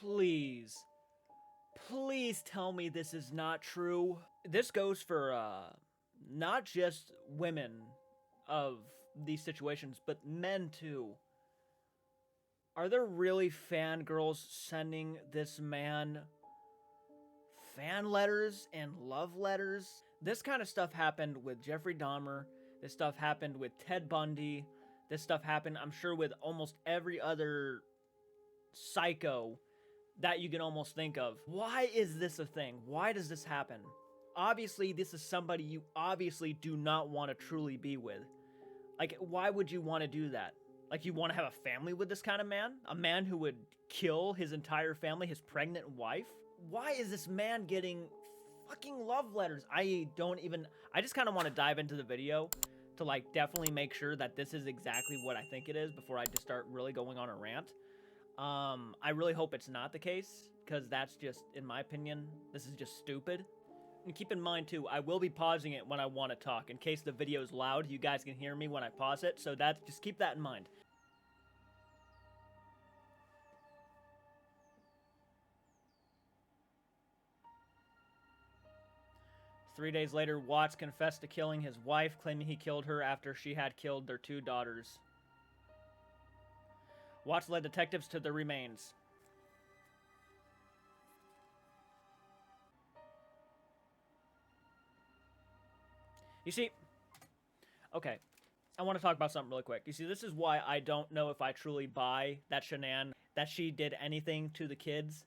Please. Please tell me this is not true. This goes for, not just women of these situations, but men too. Are there really fangirls sending this man fan letters and love letters? This kind of stuff happened with Jeffrey Dahmer. This stuff happened with Ted Bundy. This stuff happened, I'm sure, with almost every other psycho that you can almost think of. Why is this a thing? Why does this happen? Obviously, this is somebody you obviously do not want to truly be with. Like, why would you want to do that? Like, you want to have a family with this kind of man? A man who would kill his entire family, his pregnant wife? Why is this man getting fucking love letters? I just kind of want to dive into the video to, like, definitely make sure that this is exactly what I think it is before I just start really going on a rant. I really hope it's not the case, because that's just, in my opinion, this is just stupid. And keep in mind, too, I will be pausing it when I want to talk. In case the video is loud, you guys can hear me when I pause it, so just keep that in mind. Three days later, Watts confessed to killing his wife, claiming he killed her after she had killed their 2 daughters. Watts led detectives to the remains. You see, okay, I want to talk about something really quick. You see, this is why I don't know if I truly buy that Shanann, that she did anything to the kids.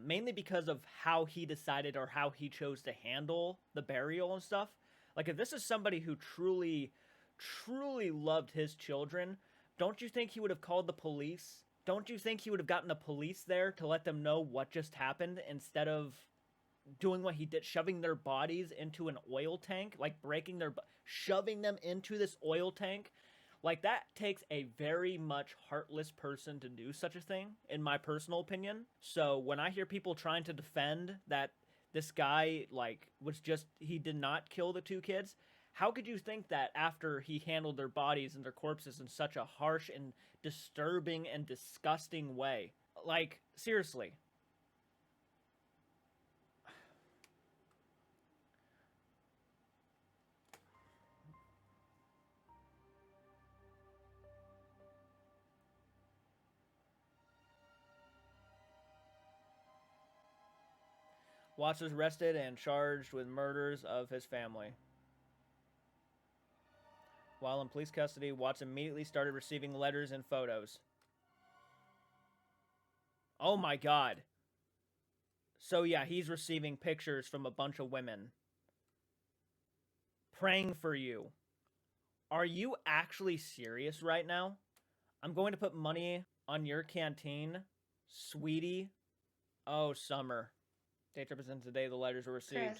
Mainly because of how he decided or how he chose to handle the burial and stuff. Like, if this is somebody who truly, truly loved his children, don't you think he would have called the police? Don't you think he would have gotten the police there to let them know what just happened instead of doing what he did, shoving their bodies into an oil tank, like shoving them into this oil tank? Like, that takes a very much heartless person to do such a thing, in my personal opinion. So when I hear people trying to defend that this guy, like, he did not kill the 2 kids, how could you think that after he handled their bodies and their corpses in such a harsh and disturbing and disgusting way? Like, seriously. Watts was arrested and charged with murders of his family. While in police custody, Watts immediately started receiving letters and photos. Oh my god. So yeah, he's receiving pictures from a bunch of women praying for you. Are you actually serious right now? I'm going to put money on your canteen, sweetie. Oh, Summer. Date represents the day the letters were received. Chris,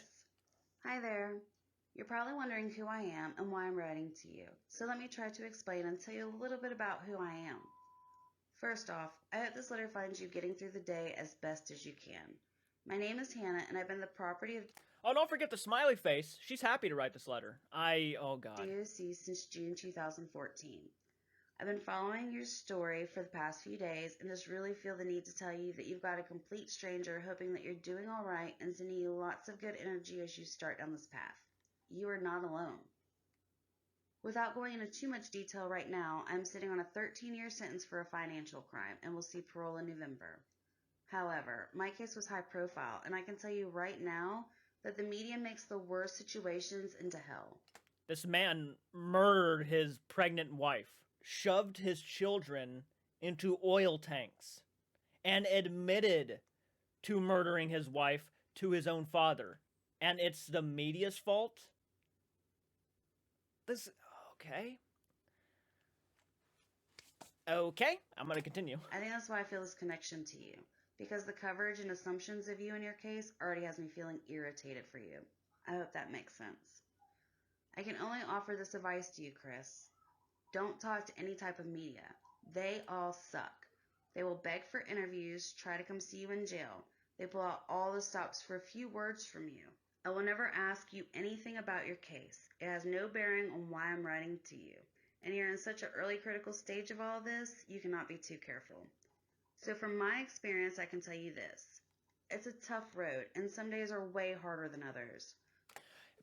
hi there. You're probably wondering who I am and why I'm writing to you. So let me try to explain and tell you a little bit about who I am. First off, I hope this letter finds you getting through the day as best as you can. My name is Hannah, and I've been the property of Oh, don't forget the smiley face. She's happy to write this letter. Oh god. DOC since June 2014. I've been following your story for the past few days and just really feel the need to tell you that you've got a complete stranger hoping that you're doing all right and sending you lots of good energy as you start down this path. You are not alone. Without going into too much detail right now, I'm sitting on a 13-year sentence for a financial crime and will see parole in November. However, my case was high profile, and I can tell you right now that the media makes the worst situations into hell. This man murdered his pregnant wife, shoved his children into oil tanks, and admitted to murdering his wife to his own father. And it's the media's fault? Okay. Okay, I'm gonna continue. I think that's why I feel this connection to you, because the coverage and assumptions of you and your case already has me feeling irritated for you. I hope that makes sense. I can only offer this advice to you, Chris. Don't talk to any type of media. They all suck. They will beg for interviews, try to come see you in jail. They pull out all the stops for a few words from you. I will never ask you anything about your case. It has no bearing on why I'm writing to you. And you're in such an early critical stage of all of this, you cannot be too careful. So, from my experience, I can tell you this: it's a tough road, and some days are way harder than others.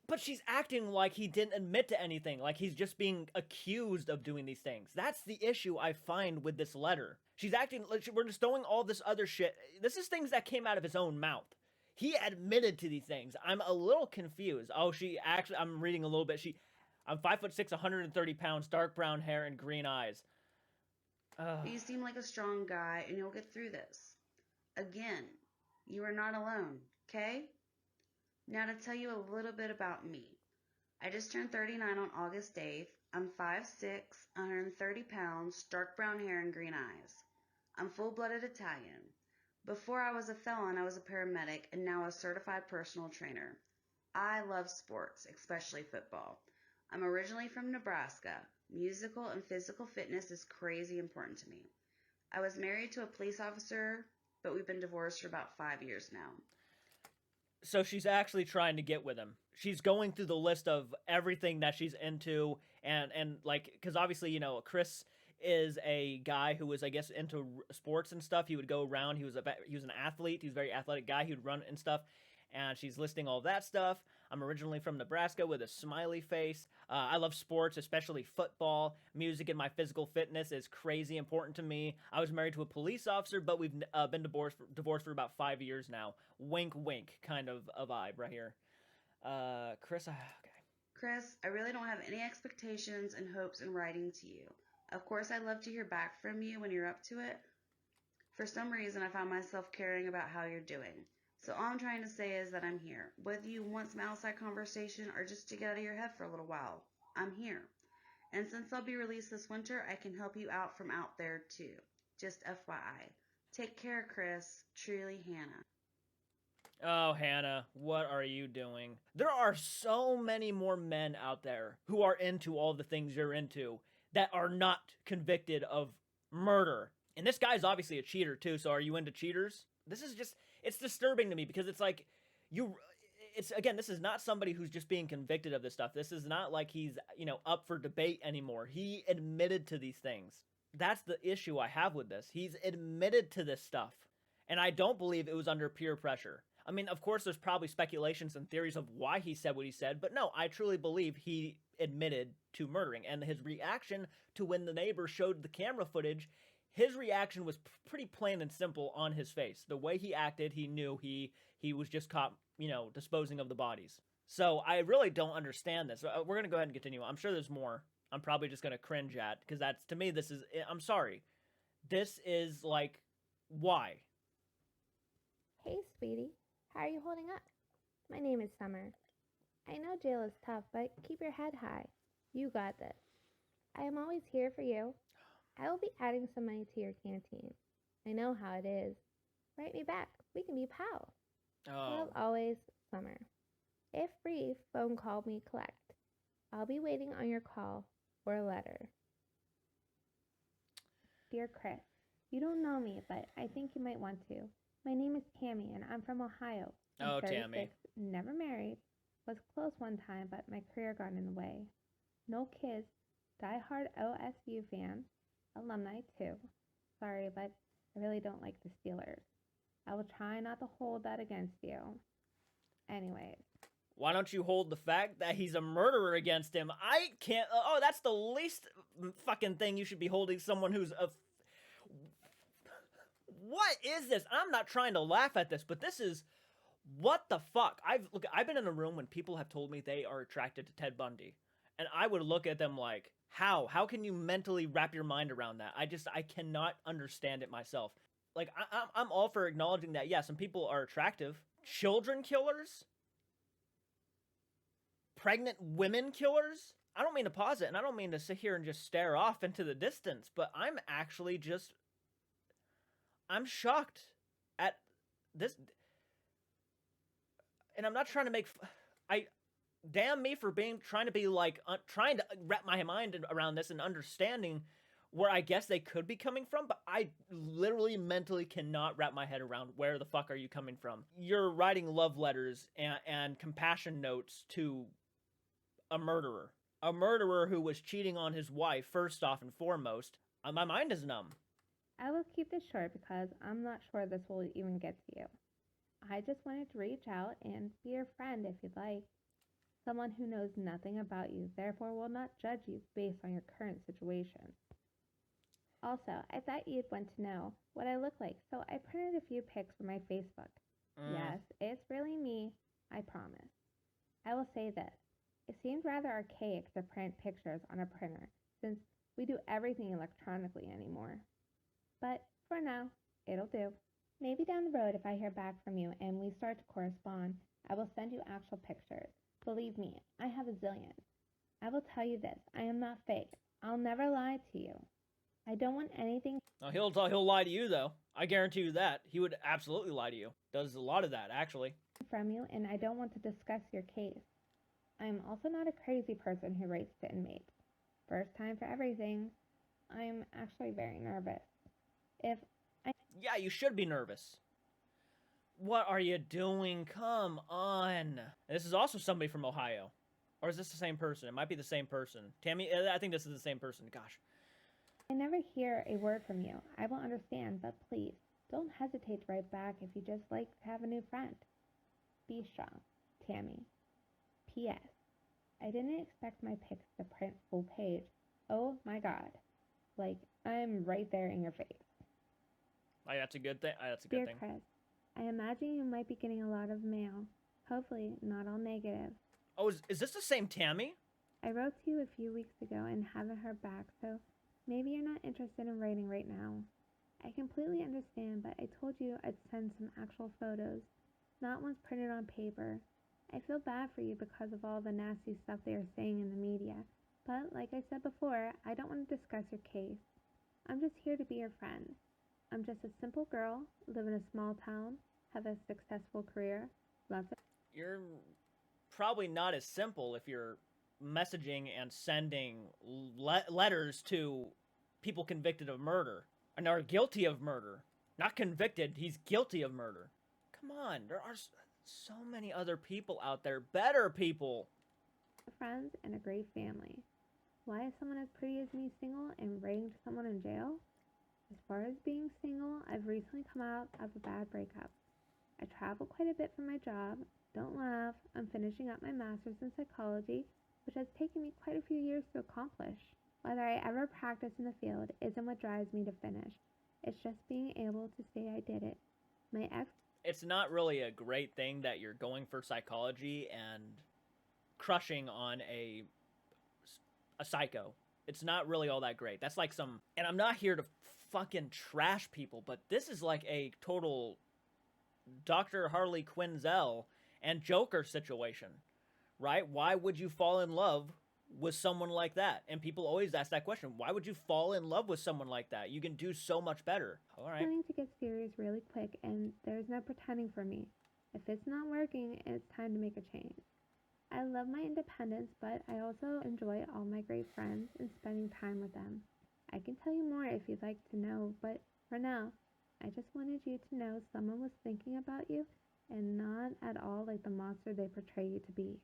But she's acting like he didn't admit to anything, like he's just being accused of doing these things. That's the issue I find with this letter. She's acting like we're just throwing all this other shit. This is things that came out of his own mouth. He admitted to these things. I'm a little confused. Oh, she actually, I'm reading a little bit. I'm 5'6", 130 pounds, dark brown hair, and green eyes. You seem like a strong guy, and you'll get through this. Again, you are not alone, okay? Now, to tell you a little bit about me. I just turned 39 on August 8th. I'm 5'6", 130 pounds, dark brown hair, and green eyes. I'm full-blooded Italian. Before I was a felon, I was a paramedic, and now a certified personal trainer. I love sports, especially football. I'm originally from Nebraska. Musical and physical fitness is crazy important to me. I was married to a police officer, but we've been divorced for about 5 years now. So she's actually trying to get with him. She's going through the list of everything that she's into, and like, because obviously, you know, Chris is a guy who was, I guess, into sports and stuff. He would go around. He was an athlete. He was a very athletic guy. He would run and stuff. And she's listing all that stuff. I'm originally from Nebraska with a smiley face. I love sports, especially football. Music and my physical fitness is crazy important to me. I was married to a police officer, but we've been divorced for about 5 years now. Wink, wink, kind of a vibe right here. Chris, okay. Chris, I really don't have any expectations and hopes in writing to you. Of course, I'd love to hear back from you when you're up to it. For some reason, I found myself caring about how you're doing. So all I'm trying to say is that I'm here. Whether you want some outside conversation or just to get out of your head for a little while, I'm here. And since I'll be released this winter, I can help you out from out there too. Just FYI. Take care, Chris. Truly, Hannah. Oh, Hannah, what are you doing? There are so many more men out there who are into all the things you're into that are not convicted of murder. And this guy's obviously a cheater too, so are you into cheaters? This is just, it's disturbing to me because it's like, again, this is not somebody who's just being convicted of this stuff. This is not like he's, you know, up for debate anymore. He admitted to these things. That's the issue I have with this. He's admitted to this stuff. And I don't believe it was under peer pressure. I mean, of course, there's probably speculations and theories of why he said what he said, but no, I truly believe he admitted to murdering. And his reaction to when the neighbor showed the camera footage, his reaction was pretty plain and simple on his face. The way he acted, he knew he was just caught, you know, disposing of the bodies. So I really don't understand this. We're going to go ahead and continue. I'm sure there's more. I'm probably just going to cringe at, because that's, to me, this is, I'm sorry. This is like, why? Hey, sweetie. How are you holding up? My name is Summer. I know jail is tough, but keep your head high. You got this. I am always here for you. I will be adding some money to your canteen. I know how it is. Write me back. We can be pals. Oh. Love always, Summer. If brief, phone call me collect. I'll be waiting on your call or letter. Dear Chris, you don't know me, but I think you might want to. My name is Tammy, and I'm from Ohio. I'm 36, Tammy. never married. Was close one time, but my career got in the way. No kids. Die-hard OSU fan. Alumni, too. Sorry, but I really don't like the Steelers. I will try not to hold that against you. Anyways. Why don't you hold the fact that he's a murderer against him? I can't... Oh, that's the least fucking thing you should be holding someone who's a... What is this? I'm not trying to laugh at this, but this is... What the fuck? I've been in a room when people have told me they are attracted to Ted Bundy. And I would look at them like, how? How can you mentally wrap your mind around that? I cannot understand it myself. Like, I'm all for acknowledging that, yeah, some people are attractive. Children killers? Pregnant women killers? I don't mean to pause it, and I don't mean to sit here and just stare off into the distance, but I'm actually just... I'm shocked at this... And I'm not trying to make... Damn me for trying to be like... trying to wrap my mind around this and understanding where I guess they could be coming from, but I literally mentally cannot wrap my head around where the fuck are you coming from. You're writing love letters and compassion notes to a murderer. A murderer who was cheating on his wife, first off and foremost. My mind is numb. I will keep this short because I'm not sure this will even get to you. I just wanted to reach out and be your friend if you'd like. Someone who knows nothing about you, therefore will not judge you based on your current situation. Also, I thought you'd want to know what I look like, so I printed a few pics for my Facebook. Yes, it's really me, I promise. I will say this. It seems rather archaic to print pictures on a printer since we do everything electronically anymore. But for now, it'll do. Maybe down the road, if I hear back from you and we start to correspond, I will send you actual pictures. Believe me, I have a zillion. I will tell you this, I am not fake. I'll never lie to you. I don't want anything. Oh, he'll lie to you though. I guarantee you that. He would absolutely lie to you. Does a lot of that actually. From you, and I don't want to discuss your case. I am also not a crazy person who writes to inmates. First time for everything. I am actually very nervous. Yeah, you should be nervous. What are you doing? Come on. This is also somebody from Ohio. Or is this the same person? It might be the same person. Tammy, I think this is the same person. Gosh. I never hear a word from you. I will understand, but please, don't hesitate to write back if you just like to have a new friend. Be strong, Tammy. P.S. I didn't expect my pics to print full page. Oh my god. Like, I'm right there in your face. Like, that's a good thing. That's a good Dear thing. Chris, I imagine you might be getting a lot of mail. Hopefully, not all negative. Oh, is this the same Tammy? I wrote to you a few weeks ago and haven't heard back, so maybe you're not interested in writing right now. I completely understand, but I told you I'd send some actual photos, not ones printed on paper. I feel bad for you because of all the nasty stuff they are saying in the media, but like I said before, I don't want to discuss your case. I'm just here to be your friend. I'm just a simple girl, live in a small town, have a successful career, lots of... You're probably not as simple if you're messaging and sending letters to people convicted of murder and are guilty of murder. Not convicted, he's guilty of murder. Come on, there are so many other people out there, better people. friends and a great family. Why is someone as pretty as me single and writing to someone in jail? As far as being single, I've recently come out of a bad breakup. I travel quite a bit for my job. Don't laugh, I'm finishing up my master's in psychology, which has taken me quite a few years to accomplish. Whether I ever practice in the field isn't what drives me to finish. It's just being able to say I did it. My ex... It's not really a great thing that you're going for psychology and crushing on a psycho. It's not really all that great. That's like some... And I'm not here to fucking trash people, but this is like a total Dr. Harley Quinzel and Joker situation, right? Why would you fall in love with someone like that? And people always ask that question. Why would you fall in love with someone like that? You can do so much better. All right. Planning to get serious really quick, and there's no pretending for me. If it's not working, it's time to make a change. I love my independence, but I also enjoy all my great friends and spending time with them. I can tell you more if you'd like to know, but for now, I just wanted you to know someone was thinking about you and not at all like the monster they portray you to be.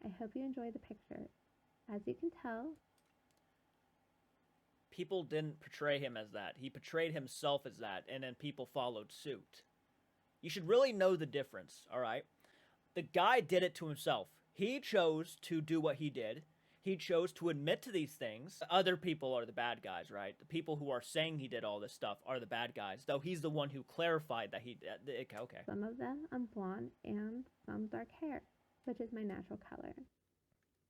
I hope you enjoy the pictures. As you can tell, people didn't portray him as that. He portrayed himself as that, and then people followed suit. You should really know the difference, all right? The guy did it to himself. He chose to do what he did. He chose to admit to these things. Other people are the bad guys, right? The people who are saying he did all this stuff are the bad guys, though he's the one who clarified that he did. Okay. Some of them I'm blonde and some dark hair, which is my natural color.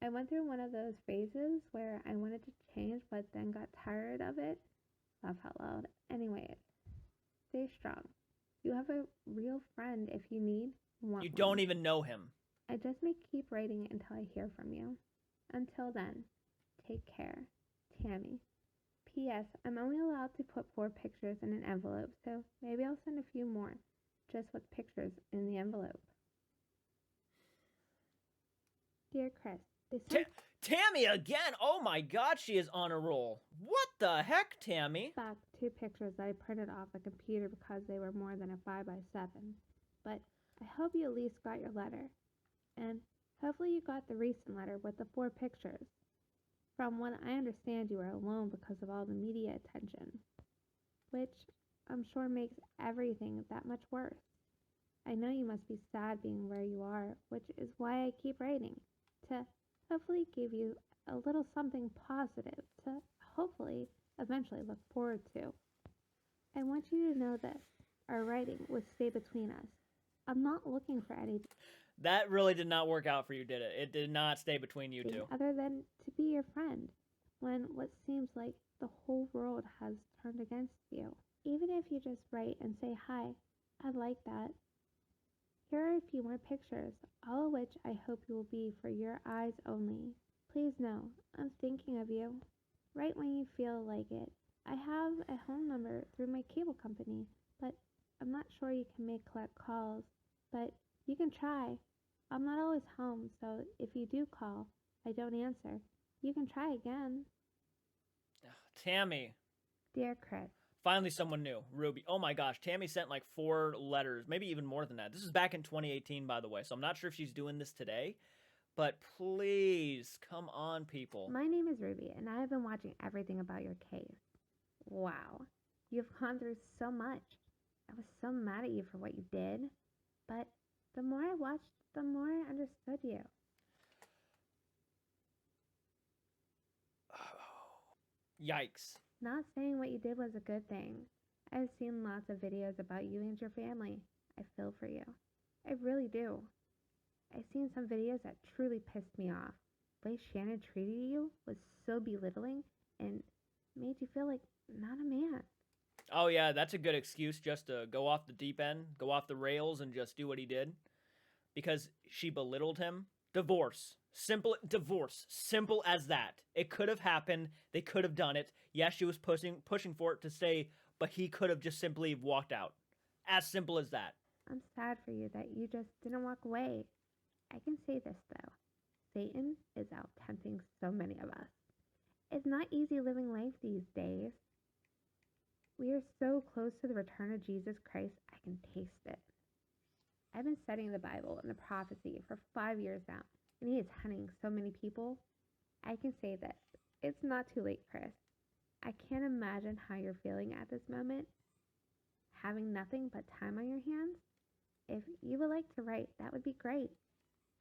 I went through one of those phases where I wanted to change but then got tired of it. Laugh out loud. Anyways, stay strong. You have a real friend if you need one. You don't even know him. I just may keep writing until I hear from you. Until then, take care. Tammy. P.S. I'm only allowed to put 4 pictures in an envelope, so maybe I'll send a few more, just with pictures in the envelope. Dear Chris, Tammy again! Oh my god, she is on a roll. What the heck, Tammy? back 2 pictures that I printed off the computer because they were more than a 5x7. But I hope you at least got your letter. And hopefully you got the recent letter with the 4 pictures. From what I understand, you are alone because of all the media attention. which I'm sure makes everything that much worse. I know you must be sad being where you are, which is why I keep writing, to hopefully give you a little something positive to hopefully eventually look forward to. I want you to know this. Our writing would stay between us. I'm not looking for anything That really did not work out for you, did it? It did not stay between you two. other than to be your friend when what seems like the whole world has turned against you. Even if you just write and say hi, I like that. Here are a few more pictures, all of which I hope you will be for your eyes only. Please know, I'm thinking of you. Write when you feel like it. I have a home number through my cable company, but I'm not sure you can make collect calls. But you can try. I'm not always home, so if you do call, I don't answer. You can try again. Tammy. Dear Chris, Finally, someone new. Ruby. Oh my gosh, Tammy sent like 4 letters, maybe even more than that. This is back in 2018, by the way, so I'm not sure if she's doing this today. But please, come on, people. my name is Ruby, and I have been watching everything about your case. Wow, you've gone through so much. I was so mad at you for what you did, but the more I watched, the more I understood you. Yikes. Not saying what you did was a good thing. I've seen lots of videos about you and your family. I feel for you. I really do. I've seen some videos that truly pissed me off. The way Shannon treated you was so belittling and made you feel like not a man. Oh yeah, that's a good excuse just to go off the deep end, go off the rails, and just do what he did. Because she belittled him. Divorce. Simple divorce. Simple as that. It could have happened. They could have done it. Yes, she was pushing for it to stay, but he could have just simply walked out. As simple as that. I'm sad for you that you just didn't walk away. I can say this though. Satan is out tempting so many of us. It's not easy living life these days. We are so close to the return of Jesus Christ, I can taste it. I've been studying the Bible and the prophecy for 5 years now, and he is hunting so many people. I can say this. It's not too late, Chris. I can't imagine how you're feeling at this moment, having nothing but time on your hands. If you would like to write, that would be great.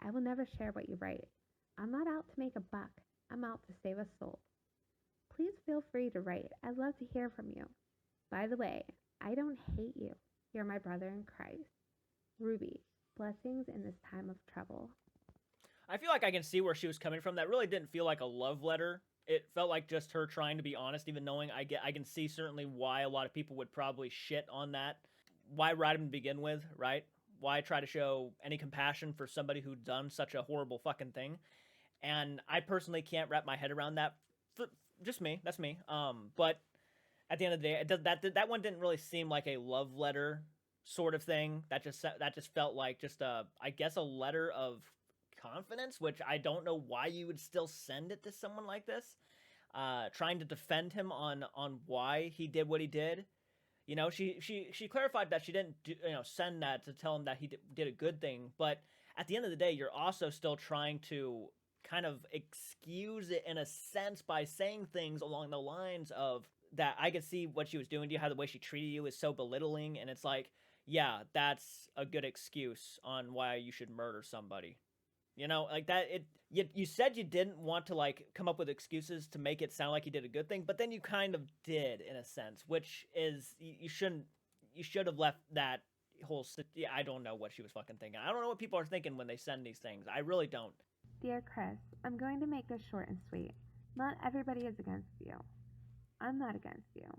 I will never share what you write. I'm not out to make a buck. I'm out to save a soul. Please feel free to write. I'd love to hear from you. By the way, I don't hate you. You're my brother in Christ. Ruby, blessings in this time of trouble. I feel like I can see where she was coming from. That really didn't feel like a love letter. It felt like just her trying to be honest, even knowing I can see certainly why a lot of people would probably shit on that. Why write him to begin with, right? Why try to show any compassion for somebody who'd done such a horrible fucking thing? And I personally can't wrap my head around that. Just me, that's me. But at the end of the day, that one didn't really seem like a love letter sort of thing. That just felt like just I guess a letter of confidence, which I don't know why you would still send it to someone like this. Trying to defend him on why he did what he did. You know, she clarified that she didn't send that to tell him that he did a good thing, but at the end of the day, you're also still trying to kind of excuse it in a sense by saying things along the lines of that I could see what she was doing to you, how the way she treated you is so belittling, and it's like, yeah, that's a good excuse on why you should murder somebody. You know, like that. You said you didn't want to like come up with excuses to make it sound like you did a good thing, but then you kind of did in a sense, which is you shouldn't. You should have left that whole. Yeah, I don't know what she was fucking thinking. I don't know what people are thinking when they send these things. I really don't. Dear Chris, I'm going to make this short and sweet. Not everybody is against you. I'm not against you.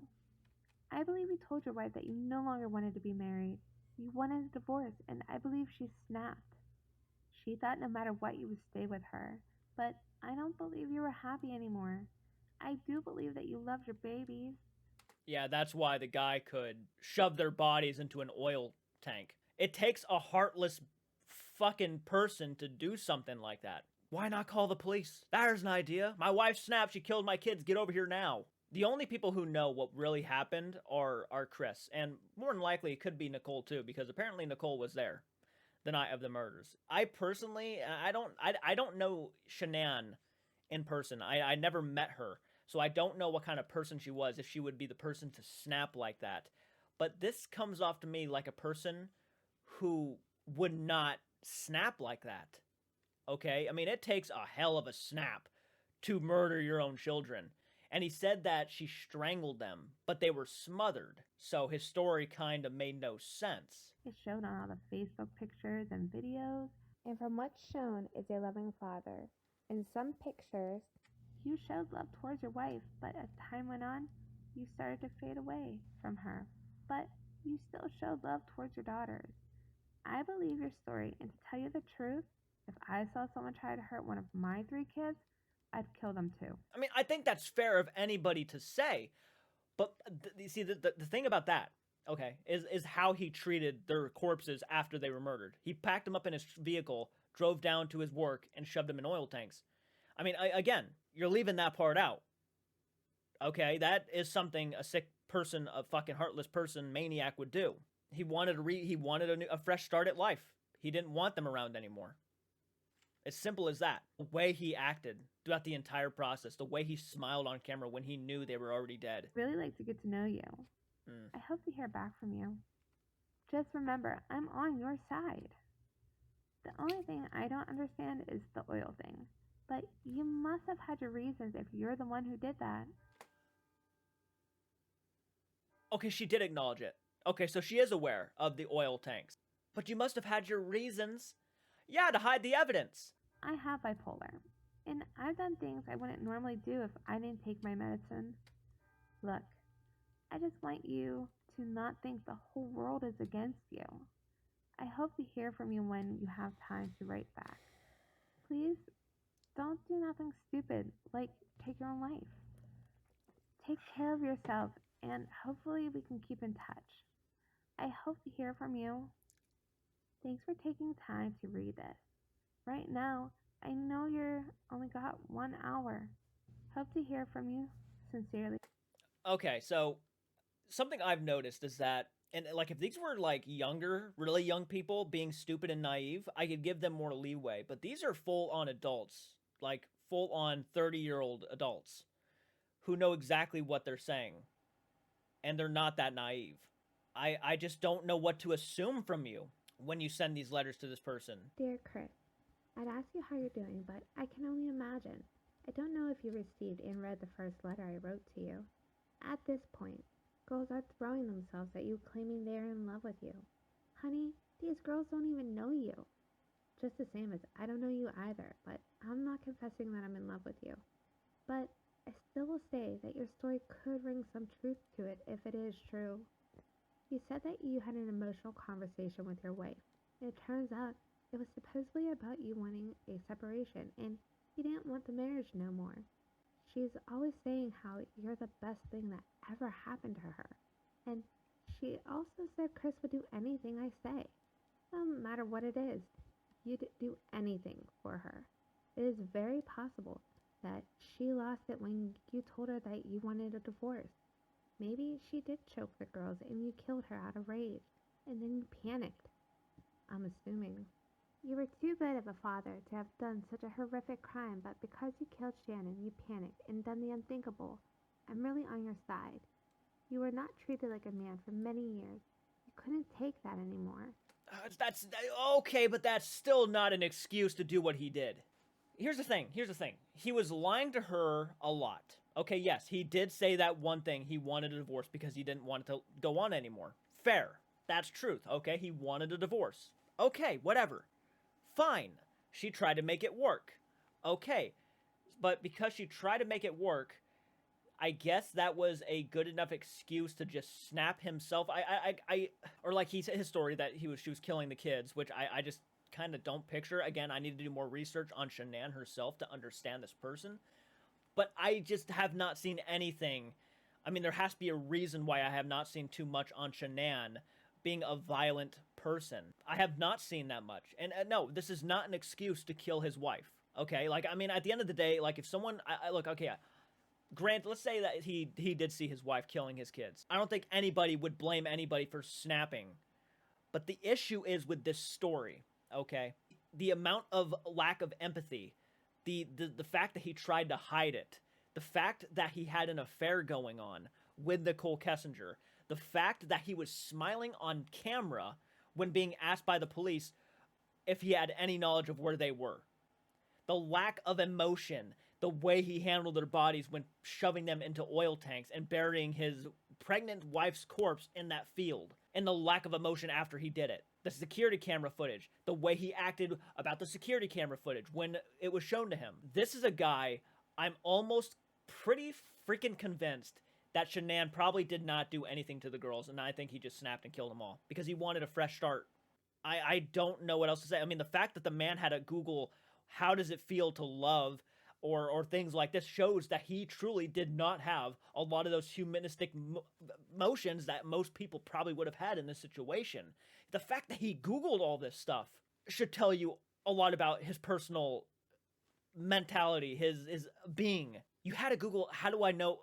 I believe you told your wife that you no longer wanted to be married. You wanted a divorce, and I believe she snapped. She thought no matter what you would stay with her, but I don't believe you were happy anymore. I do believe that you loved your babies. Yeah, that's why the guy could shove their bodies into an oil tank. It takes a heartless fucking person to do something like that. Why not call the police? There's an idea. My wife snapped. She killed my kids. Get over here now. The only people who know what really happened are Chris, and more than likely it could be Nicole too, because apparently Nicole was there the night of the murders. I personally, I don't know Shanann in person. I never met her, So I don't know what kind of person she was, if she would be the person to snap like that. But this comes off to me like a person who would not snap like that. Okay? I mean, it takes a hell of a snap to murder your own children. And he said that she strangled them, but they were smothered. So his story kind of made no sense. It's shown on all the Facebook pictures and videos, and from what's shown is a loving father. In some pictures, you showed love towards your wife, but as time went on, you started to fade away from her. But you still showed love towards your daughters. I believe your story, and to tell you the truth, if I saw someone try to hurt one of my 3 kids, I'd kill them too. I mean, I think that's fair of anybody to say. But you see, the thing about that, okay, is how he treated their corpses after they were murdered. He packed them up in his vehicle, drove down to his work, and shoved them in oil tanks. I mean, again, you're leaving that part out. Okay, that is something a sick person, a fucking heartless person, maniac would do. He wanted a fresh start at life. He didn't want them around anymore. As simple as that. The way he acted throughout the entire process, the way he smiled on camera when he knew they were already dead. I'd really like to get to know you. I hope to hear back from you. Just remember, I'm on your side. The only thing I don't understand is the oil thing. But you must have had your reasons if you're the one who did that. Okay, she did acknowledge it. Okay, so she is aware of the oil tanks. But you must have had your reasons. Yeah, to hide the evidence. I have bipolar, and I've done things I wouldn't normally do if I didn't take my medicine. Look, I just want you to not think the whole world is against you. I hope to hear from you when you have time to write back. Please, don't do nothing stupid, like take your own life. Take care of yourself, and hopefully we can keep in touch. I hope to hear from you. Thanks for taking time to read this. Right now, I know you're only got 1 hour. Hope to hear from you. Sincerely. Okay, so something I've noticed is that, and like if these were like younger, really young people being stupid and naive, I could give them more leeway. But these are full-on adults, like full-on 30-year-old adults who know exactly what they're saying. And they're not that naive. I just don't know what to assume from you when you send these letters to this person. Dear Chris, I'd ask you how you're doing, but I can only imagine. I don't know if you received and read the first letter I wrote to you. At this point, girls are throwing themselves at you claiming they're in love with you. Honey, these girls don't even know you. Just the same as I don't know you either, but I'm not confessing that I'm in love with you. But I still will say that your story could ring some truth to it if it is true. You said that you had an emotional conversation with your wife. It turns out it was supposedly about you wanting a separation, and you didn't want the marriage no more. She's always saying how you're the best thing that ever happened to her. And she also said Chris would do anything I say. No matter what it is, you'd do anything for her. It is very possible that she lost it when you told her that you wanted a divorce. Maybe she did choke the girls and you killed her out of rage, and then you panicked. I'm assuming. You were too good of a father to have done such a horrific crime, but because you killed Shannon, you panicked and done the unthinkable. I'm really on your side. You were not treated like a man for many years. You couldn't take that anymore. That's okay, but that's still not an excuse to do what he did. Here's the thing. He was lying to her a lot. Okay, yes, he did say that one thing. He wanted a divorce because he didn't want it to go on anymore. Fair. That's truth, okay? He wanted a divorce. Okay, whatever. Fine. She tried to make it work. Okay. But because she tried to make it work, I guess that was a good enough excuse to just snap himself. Or like his story that she was killing the kids, which I just kind of don't picture. Again, I need to do more research on Shanann herself to understand this person. But I just have not seen anything. I mean, there has to be a reason why I have not seen too much on Shanann being a violent person. I have not seen that much. And no, this is not an excuse to kill his wife. Okay? Like, I mean, at the end of the day, like, if someone... look, okay, Grant, let's say that he did see his wife killing his kids. I don't think anybody would blame anybody for snapping. But the issue is with this story, okay? The amount of lack of empathy, the fact that he tried to hide it, The fact that he had an affair going on with Nicole Kessinger, the fact that he was smiling on camera when being asked by the police if he had any knowledge of where they were, the lack of emotion, the way he handled their bodies when shoving them into oil tanks and burying his pregnant wife's corpse in that field, and the lack of emotion after he did it. The security camera footage, the way he acted about the security camera footage when it was shown to him. This is a guy I'm almost pretty freaking convinced that Shanann probably did not do anything to the girls, and I think he just snapped and killed them all because he wanted a fresh start. I don't know what else to say. I mean, the fact that the man had to Google how does it feel to love or things like this shows that he truly did not have a lot of those humanistic emotions that most people probably would have had in this situation. The fact that he Googled all this stuff should tell you a lot about his personal mentality, his being. You had to Google, how do I know,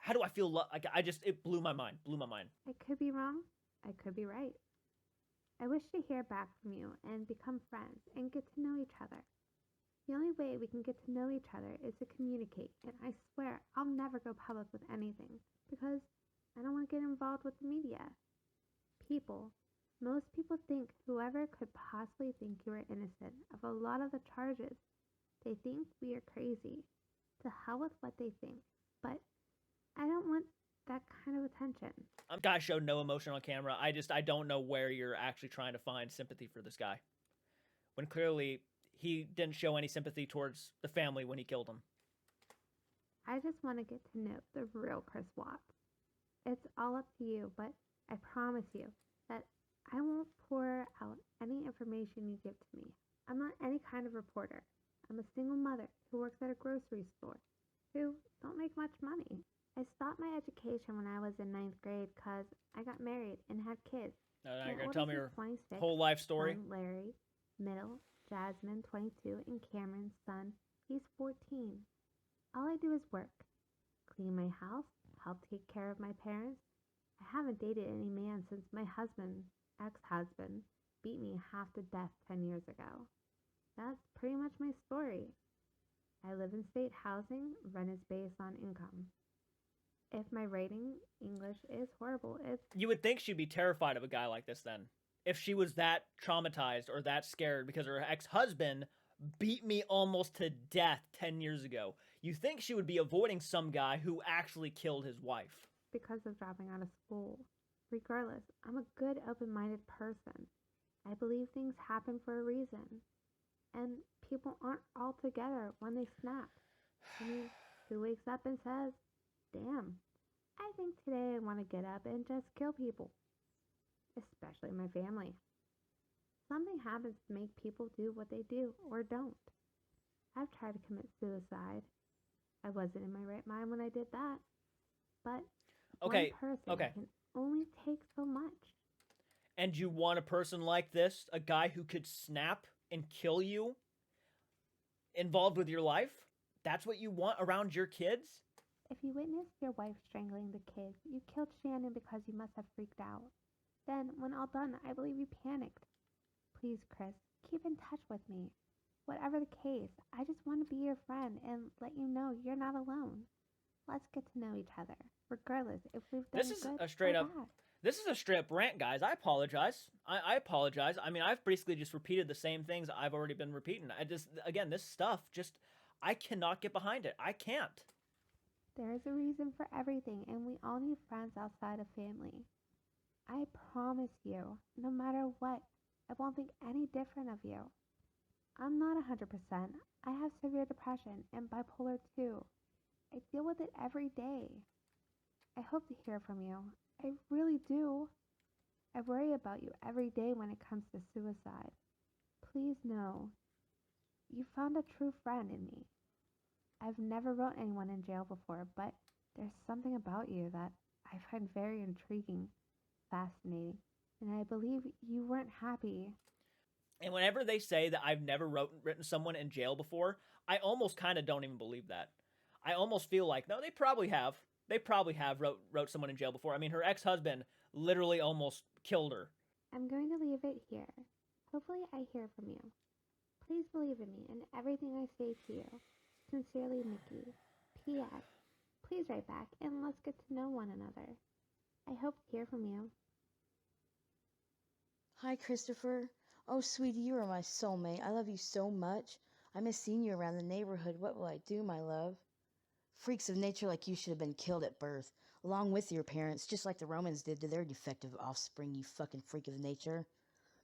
how do I feel like it blew my mind. I could be wrong. I could be right. I wish to hear back from you and become friends and get to know each other. The only way we can get to know each other is to communicate, and I swear I'll never go public with anything because I don't want to get involved with the media. Most people think whoever could possibly think you are innocent of a lot of the charges. They think we are crazy. To hell with what they think. But I don't want that kind of attention. Guy showed no emotion on camera. I don't know where you're actually trying to find sympathy for this guy, when clearly he didn't show any sympathy towards the family when he killed him. I just want to get to know the real Chris Watts. It's all up to you, but I promise you that I won't pour out any information you give to me. I'm not any kind of reporter. I'm a single mother who works at a grocery store who don't make much money. I stopped my education when I was in 9th grade because I got married and had kids. Now My you're going to tell me oldest your is 26, whole life story? son Larry, middle, Jasmine, 22, and Cameron's son, he's 14. All I do is work, clean my house, help take care of my parents. I haven't dated any man since my ex-husband, beat me half to death 10 years ago. That's pretty much my story. I live in state housing, rent is based on income. If my writing English is horrible, You would think she'd be terrified of a guy like this then. If she was that traumatized or that scared because her ex-husband beat me almost to death 10 years ago, you think she would be avoiding some guy who actually killed his wife. Because of dropping out of school. Regardless, I'm a good, open-minded person. I believe things happen for a reason. And people aren't all together when they snap. I mean, who wakes up and says, damn, I think today I want to get up and just kill people. Especially my family. Something happens to make people do what they do or don't. I've tried to commit suicide. I wasn't in my right mind when I did that. But one person can only take so much. And you want a person like this, a guy who could snap and kill you, involved with your life? That's what you want around your kids? If you witnessed your wife strangling the kids, you killed Shannon because you must have freaked out. Then, when all done, I believe you panicked. Please, Chris, keep in touch with me. Whatever the case, I just want to be your friend and let you know you're not alone. Let's get to know each other, regardless if we've done This is a straight up rant, guys. I apologize. I apologize. I mean, I've basically just repeated the same things I've already been repeating. Again, this stuff I cannot get behind it. I can't. There is a reason for everything, and we all need friends outside of family. I promise you, no matter what, I won't think any different of you. I'm not 100%. I have severe depression and bipolar too. I deal with it every day. I hope to hear from you. I really do. I worry about you every day when it comes to suicide. Please know, you found a true friend in me. I've never wrote anyone in jail before, but there's something about you that I find very intriguing, fascinating, and I believe you weren't happy. And whenever they say that I've never written someone in jail before, I almost kind of don't even believe that. I almost feel like, no, they probably have. They probably have wrote someone in jail before. I mean, her ex-husband literally almost killed her. I'm going to leave it here. Hopefully I hear from you. Please believe in me and everything I say to you. Sincerely, Nikki. P.S. Please write back and let's get to know one another. I hope to hear from you. Hi, Christopher. Oh, sweetie, you are my soulmate. I love you so much. I miss seeing you around the neighborhood. What will I do, my love? Freaks of nature like you should have been killed at birth, along with your parents, just like the Romans did to their defective offspring, you fucking freak of nature.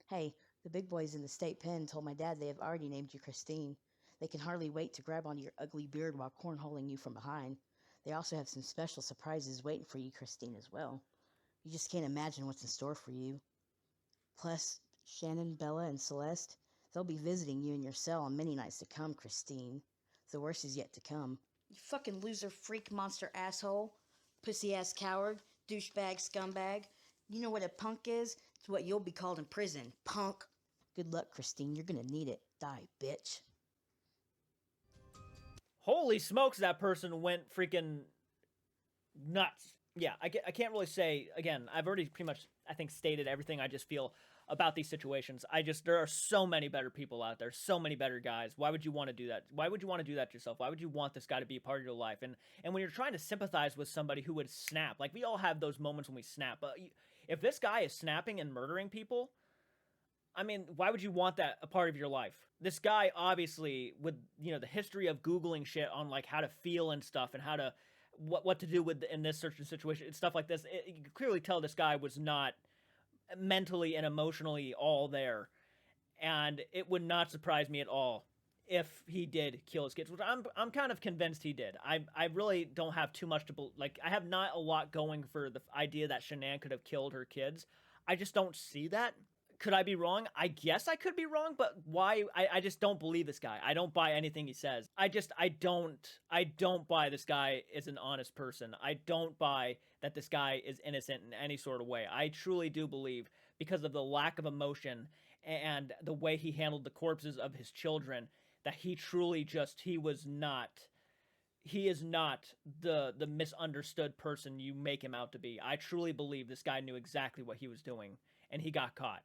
Hey, the big boys in the state pen told my dad they have already named you Christine. They can hardly wait to grab onto your ugly beard while cornholing you from behind. They also have some special surprises waiting for you, Christine, as well. You just can't imagine what's in store for you. Plus, Shannon, Bella, and Celeste, they'll be visiting you in your cell on many nights to come, Christine. The worst is yet to come. You fucking loser, freak, monster, asshole. Pussy-ass coward, douchebag, scumbag. You know what a punk is? It's what you'll be called in prison, punk. Good luck, Christine. You're gonna need it. Die, bitch. Holy smokes, that person went freaking nuts. Yeah, I can't really say, again, I've already pretty much, I think, stated everything I just feel about these situations. There are so many better people out there, so many better guys. Why would you want to do that? Why would you want to do that to yourself? Why would you want this guy to be a part of your life? And when you're trying to sympathize with somebody who would snap, like we all have those moments when we snap, but if this guy is snapping and murdering people, I mean, why would you want that a part of your life? This guy, obviously, with, you know, the history of Googling shit on, like, how to feel and stuff and how to, what to do with in this certain situation and stuff like this, you can clearly tell this guy was not mentally and emotionally all there. And it would not surprise me at all if he did kill his kids, which I'm kind of convinced he did. I really don't have too much to, like, I have not a lot going for the idea that Shanann could have killed her kids. I just don't see that. Could I be wrong? I guess I could be wrong, but why? I just don't believe this guy. I don't buy anything he says. I don't buy this guy is an honest person. I don't buy that this guy is innocent in any sort of way. I truly do believe, because of the lack of emotion and the way he handled the corpses of his children, that he truly he is not the misunderstood person you make him out to be. I truly believe this guy knew exactly what he was doing, and he got caught.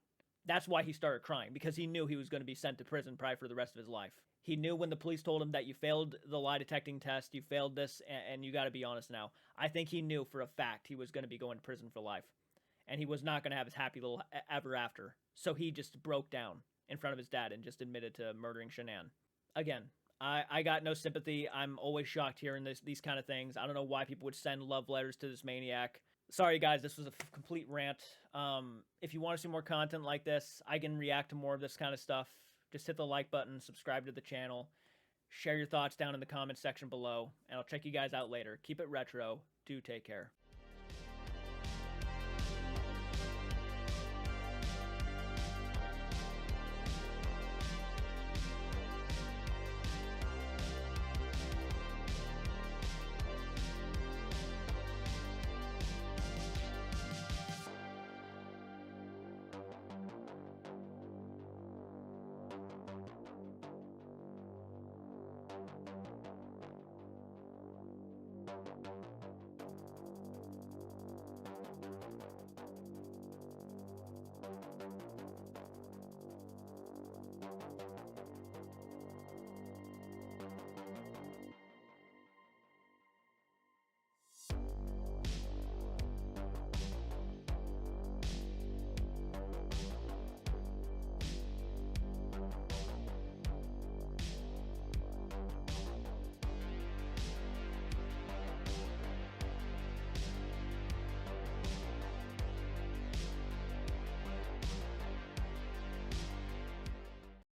That's why he started crying, because he knew he was going to be sent to prison probably for the rest of his life. He knew when the police told him that you failed the lie detecting test, you failed this, and you got to be honest now. I think he knew for a fact he was going to be going to prison for life, and he was not going to have his happy little ever after. So he just broke down in front of his dad and just admitted to murdering Shanann. Again, I got no sympathy. I'm always shocked hearing these kind of things. I don't know why people would send love letters to this maniac. Sorry, guys, this was a complete rant. If you want to see more content like this, I can react to more of this kind of stuff. Just hit the like button, subscribe to the channel, share your thoughts down in the comments section below, and I'll check you guys out later. Keep it retro. Do take care.